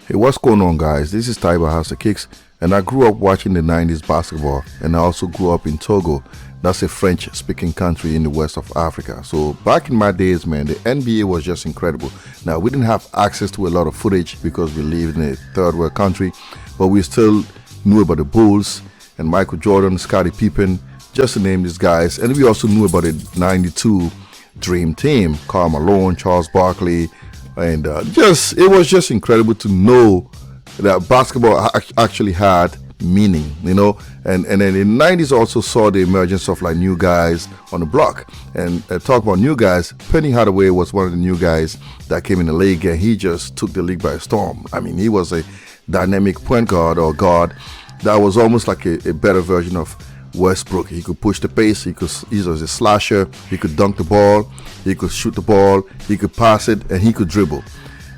Hey, what's going on, guys? This is Taiba House of Kicks, and I grew up watching the 90s basketball, and I also grew up in Togo. That's a French speaking country in the west of Africa. So, back in my days, man, the NBA was just incredible. Now, we didn't have access to a lot of footage because we lived in a third world country, but we still knew about the Bulls and Michael Jordan, Scottie Pippen, just to name these guys. And we also knew about the 92 Dream Team, Karl Malone, Charles Barkley, and it was just incredible to know that basketball actually had meaning, and then in the 90s also saw the emergence of like new guys on the block. And talk about new guys, Penny Hardaway was one of the new guys that came in the league, and he just took the league by storm. I mean, he was a dynamic point guard or guard that was almost like a better version of Westbrook. He could push the pace, he was a slasher, he could dunk the ball, he could shoot the ball, he could pass it, and he could dribble.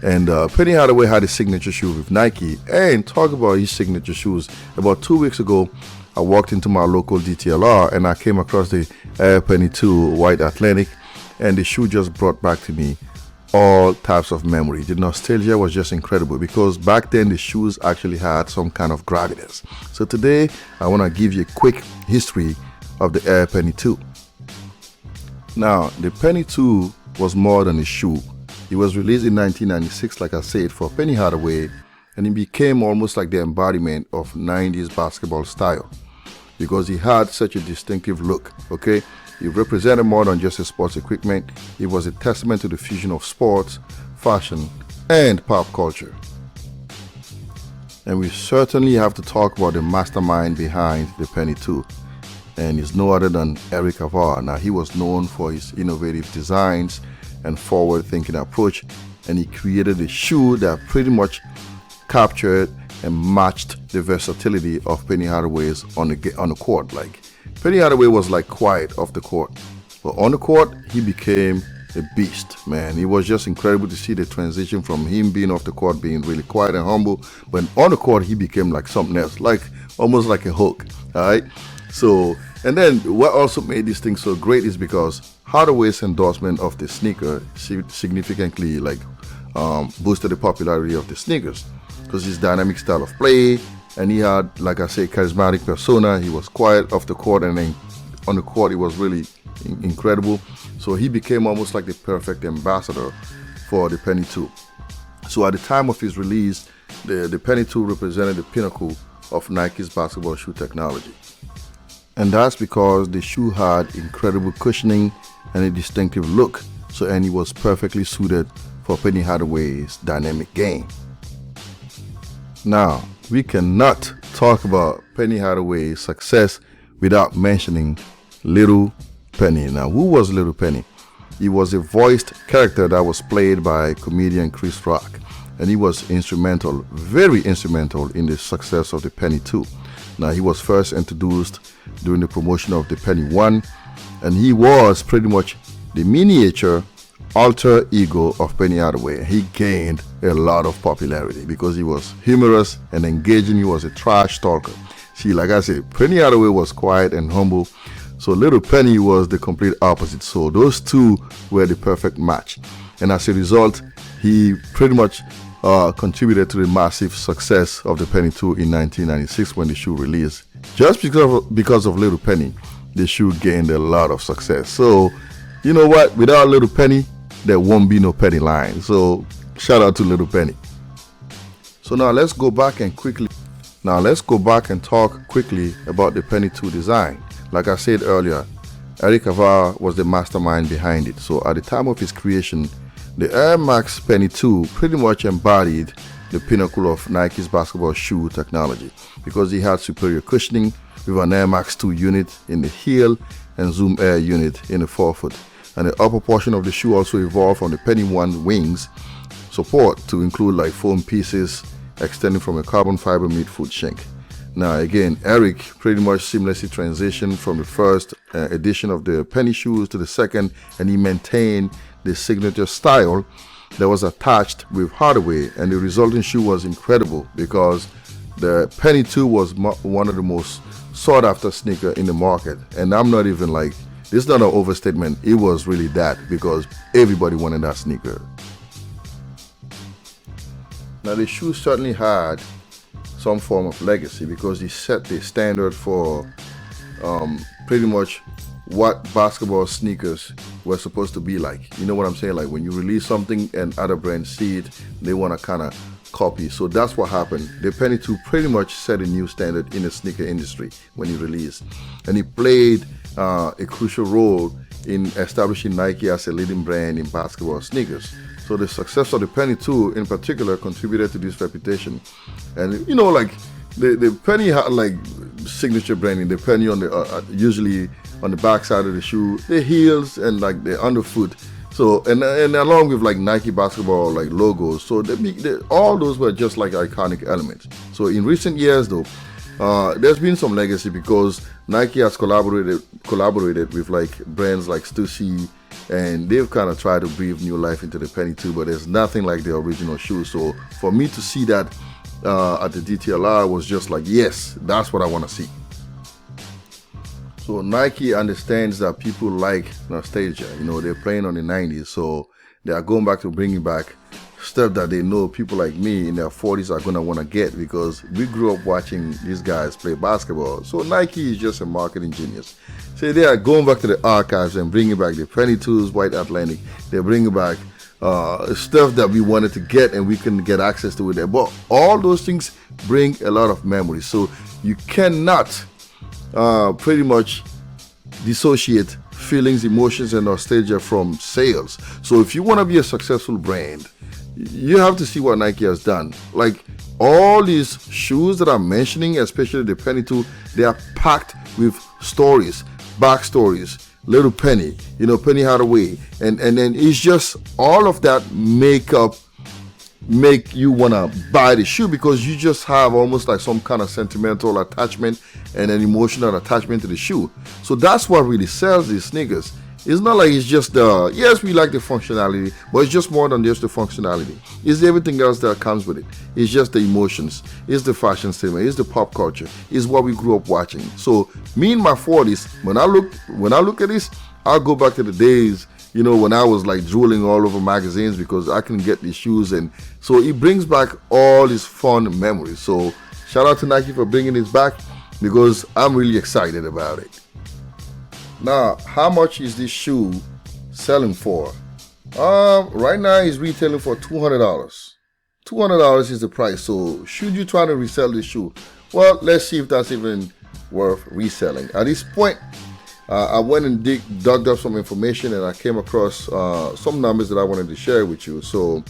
And Penny Hardaway had his signature shoe with Nike. And talk about his signature shoes. About 2 weeks ago, I walked into my local DTLR and I came across the Air Penny 2 White Atlantic, and the shoe just brought back to me all types of memory. The nostalgia was just incredible because back then the shoes actually had some kind of gravitas. So today I want to give you a quick history of the Air Penny 2. Now, the Penny 2 was more than a shoe. It was released in 1996, like I said, for Penny Hardaway, and it became almost like the embodiment of 90s basketball style because he had such a distinctive look, okay? It represented more than just a sports equipment. It was a testament to the fusion of sports, fashion, and pop culture. And we certainly have to talk about the mastermind behind the Penny 2. And it's no other than Eric Avar. Now, he was known for his innovative designs and forward-thinking approach, and he created a shoe that pretty much captured and matched the versatility of Penny Hardaway's on the court. Like, Penny Hardaway was like quiet off the court, but on the court he became a beast, man. It was just incredible to see the transition from him being off the court being really quiet and humble, but on the court he became like something else, like almost like a Hulk. All right. So, and then what also made this thing so great is because Hardaway's endorsement of the sneaker significantly boosted the popularity of the sneakers because his dynamic style of play. And he had, like I say, charismatic persona. He was quiet off the court, and then on the court, it was really incredible. So he became almost like the perfect ambassador for the Penny 2. So at the time of his release, the Penny 2 represented the pinnacle of Nike's basketball shoe technology. And that's because the shoe had incredible cushioning and a distinctive look. And he was perfectly suited for Penny Hardaway's dynamic game. Now, we cannot talk about Penny Hardaway's success without mentioning Little Penny. Now, who was Little Penny? He was a voiced character that was played by comedian Chris Rock, and he was instrumental, very instrumental in the success of the Penny 2. Now, he was first introduced during the promotion of the Penny 1, and he was pretty much the miniature alter ego of Penny Hardaway. He gained a lot of popularity because he was humorous and engaging. He was a trash talker. See, like I said, Penny Hardaway was quiet and humble, so Little Penny was the complete opposite. So those two were the perfect match, and as a result, he pretty much contributed to the massive success of the Penny 2 in 1996 when the shoe released. Just because of Little Penny, the shoe gained a lot of success. So, you know what? Without Little Penny, there won't be no Penny line. So shout out to Little Penny. So now let's go back and talk quickly about the Penny 2 design. Like I said earlier, Eric Avar was the mastermind behind it. So at the time of his creation, the Air Max Penny 2 pretty much embodied the pinnacle of Nike's basketball shoe technology because he had superior cushioning with an Air Max 2 unit in the heel and Zoom Air unit in the forefoot. And the upper portion of the shoe also evolved from the Penny 1 wings support to include like foam pieces extending from a carbon fiber midfoot shank. Now again, Eric pretty much seamlessly transitioned from the first edition of the Penny shoes to the second, and he maintained the signature style that was attached with Hardaway, and the resulting shoe was incredible because the Penny 2 was one of the most sought after sneaker in the market. And I'm not even like, this is not an overstatement, it was really that because everybody wanted that sneaker. Now the shoe certainly had some form of legacy because he set the standard for pretty much what basketball sneakers were supposed to be like. You know what I'm saying? Like when you release something and other brands see it, they want to kind of copy. So that's what happened. The Penny 2 pretty much set a new standard in the sneaker industry when he released. And he played a crucial role in establishing Nike as a leading brand in basketball sneakers. So the success of the Penny 2 in particular contributed to this reputation. And you know, like the Penny had like signature branding. The Penny on the usually on the back side of the shoe, the heels and like the underfoot. So and along with like Nike basketball like logos. So all those were just like iconic elements. So in recent years though, there's been some legacy because Nike has collaborated with like brands like Stussy, and they've kind of tried to breathe new life into the Penny 2, but there's nothing like the original shoe. So for me to see that at the DTLR was just like, yes, that's what I want to see. So Nike understands that people like nostalgia. You know, they're playing on the 90s, so they are going back to bringing back stuff that they know people like me in their 40s are going to want to get because we grew up watching these guys play basketball. So Nike is just a marketing genius. So they are going back to the archives and bringing back the Penny 2s, White Atlantic. They're bringing back stuff that we wanted to get and we couldn't get access to it there. But all those things bring a lot of memories. So you cannot pretty much dissociate feelings, emotions, and nostalgia from sales. So if you want to be a successful brand, you have to see what Nike has done. Like all these shoes that I'm mentioning, especially the Penny 2, they are packed with stories, backstories. Little Penny, you know, Penny Hardaway, and then it's just all of that make you want to buy the shoe because you just have almost like some kind of sentimental attachment and an emotional attachment to the shoe. So that's what really sells these sneakers. It's not like it's just yes, we like the functionality, but it's just more than just the functionality. It's everything else that comes with it. It's just the emotions. It's the fashion statement. It's the pop culture. It's what we grew up watching. So me in my 40s, when I look at this, I'll go back to the days, you know, when I was like drooling all over magazines because I couldn't get these shoes, and so it brings back all these fun memories. So shout out to Nike for bringing this back because I'm really excited about it. Now, how much is this shoe selling for? Right now it's retailing for $200. $200 is the price. So should you try to resell this shoe? Well, let's see if that's even worth reselling. At this point, I went and dug up some information and I came across some numbers that I wanted to share with you. So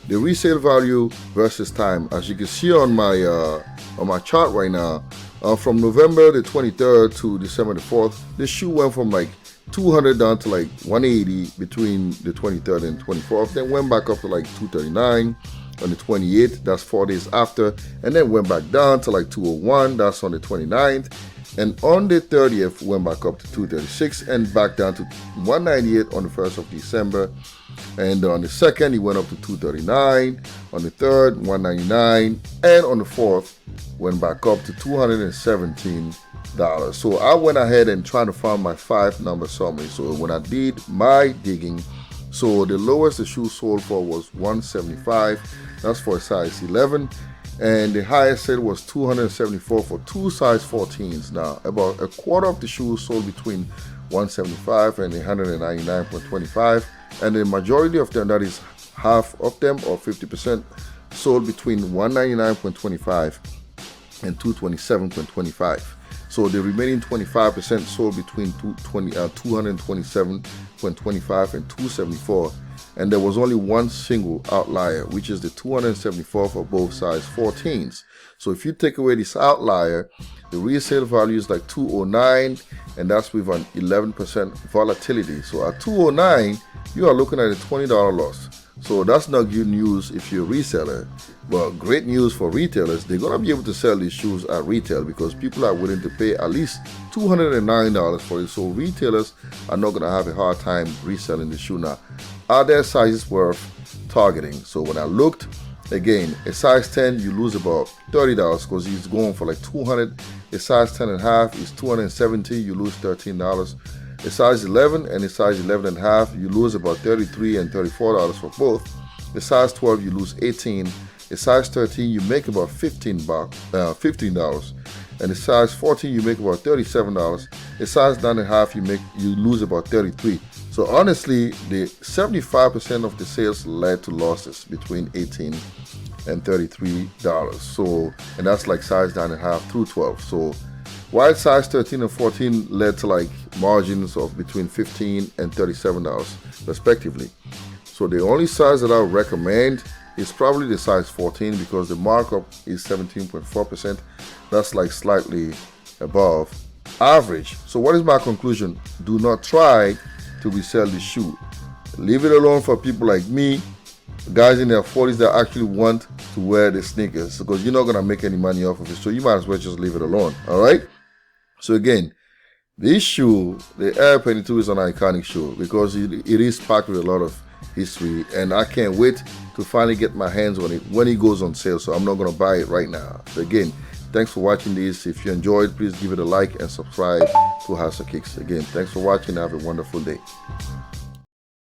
the resale value versus time, as you can see on my chart right now, from November the 23rd to December the 4th, the shoe went from like 200 down to like 180 between the 23rd and 24th, then went back up to like 239 on the 28th, that's 4 days after, and then went back down to like 201, that's on the 29th, and on the 30th went back up to 236 and back down to 198 on the 1st of December, and on the 2nd he went up to 239, on the 3rd 199, and on the 4th went back up to $217. So I went ahead and tried to find my 5-number summary. So when I did my digging, so the lowest the shoe sold for was $175, that's for a size 11, and the highest sale was $274 for 2 size 14s. Now about a quarter of the shoes sold between $175 and $199.25, and the majority of them, that is half of them or 50%, sold between $199.25 and $227.25. So the remaining 25% sold between $227.25 and $274, and there was only one single outlier, which is the $274 for both size 14s. So if you take away this outlier, the resale value is like $209, and that's with an 11% volatility. So at $209, you are looking at a $20 loss. So that's not good news if you're a reseller, but great news for retailers. They're going to be able to sell these shoes at retail because people are willing to pay at least $209 for it. So retailers are not going to have a hard time reselling the shoe. Now, are there sizes worth targeting? So when I looked, again, a size 10, you lose about $30 because it's going for like $200. A size 10 and a half is $270, you lose $13. A size 11 and a size 11 and a half, you lose about $33 and $34 for both. A size 12, you lose $18, A size 13, you make about $15, and a size 14, you make about $37. A size 9.5, you lose about 33. So honestly, the 75% of the sales led to losses between 18 and $33. So, and that's like size 9.5 through 12. So, while size 13 and 14 led to like margins of between $15 and $37 respectively. So the only size that I would recommend is probably the size 14 because the markup is 17.4%. That's like slightly above average. So what is my conclusion? Do not try to resell the shoe. Leave it alone for people like me, guys in their 40s that actually want to wear the sneakers, because you're not going to make any money off of it. So you might as well just leave it alone. All right. So again, this shoe, the Air Penny 2, is an iconic shoe because it is packed with a lot of history, and I can't wait to finally get my hands on it when it goes on sale. So I'm not going to buy it right now. So again, thanks for watching this. If you enjoyed, please give it a like and subscribe to House of Kicks. Again, thanks for watching. Have a wonderful day.